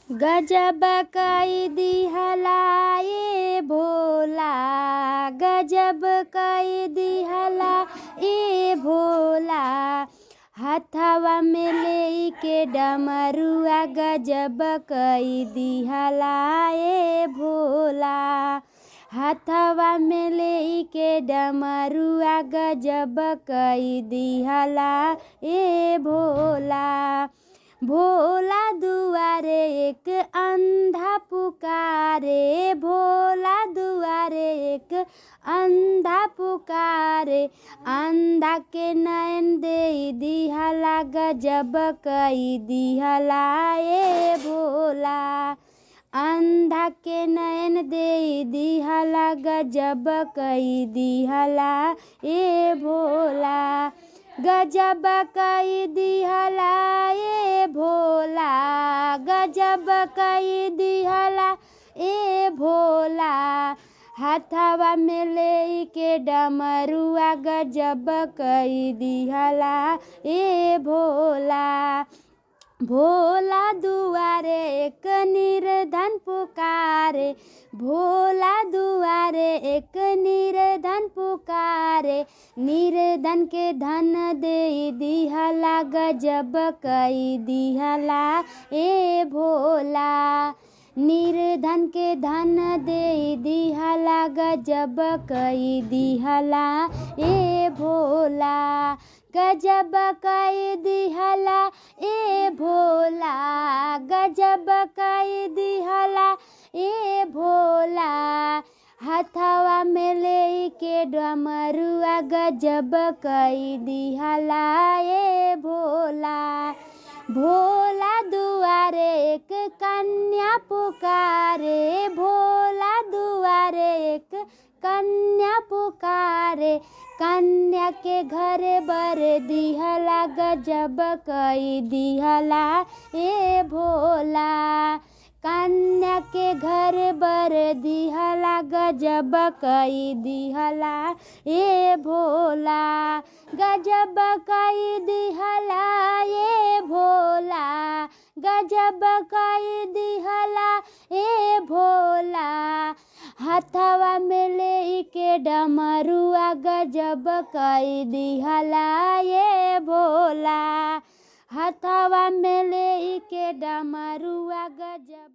गजब कई दिहला ए भोला, गजब कई दिहला ए भोला। हथवा में लेके डमरुआ गजब कई दिहला ए भोला। हथवा में लेके डमरुआ गजब कई दिहला ए भोला। भोला दुआरे एक अंधा पुकारे, भोला दुआरे एक अंधा पुकारे। अंधा के नयन दे दिहला गजब कई दिहला ए भोला। अंधा के नयन दे दिहला गजब कई दिहला ए भोला। गजब कई दिहला ए भोला, गजब कई दिहला ए भोला। हथवा में लेके डमरुआ गजब कई दिहला ए भोला। भोला दुआरे एक निर्धन पुकारे, भोला दुआरे एक निर्धन पुकारे। निर्धन के धन दे दिहला गजब कई दिहला ए भोला। निर्धन के धन दे दिहला गजब कई दिहला ए भोला। गजब कई दिहला ए भोला, गजब कई दिहला ए भोला। हथवा में लेके डमरुआ गजब कई दिहला ए भोला। भोला दुआरे एक कन्या पुकारे, भोला दुआरे एक कन्या पुकारे। कन्या के घर बर दिहला गजब कई दिहला ए भोला। कन्या के घर बर दिहला गजब कई दिहला ए भोला। गजब कई दिहला ए भोला, गजब कई दिहला ए भोला। हथवा में लेके डमरुआ गजब कई दिहला ए भोला। हथवा में लेके डमरुआ गजब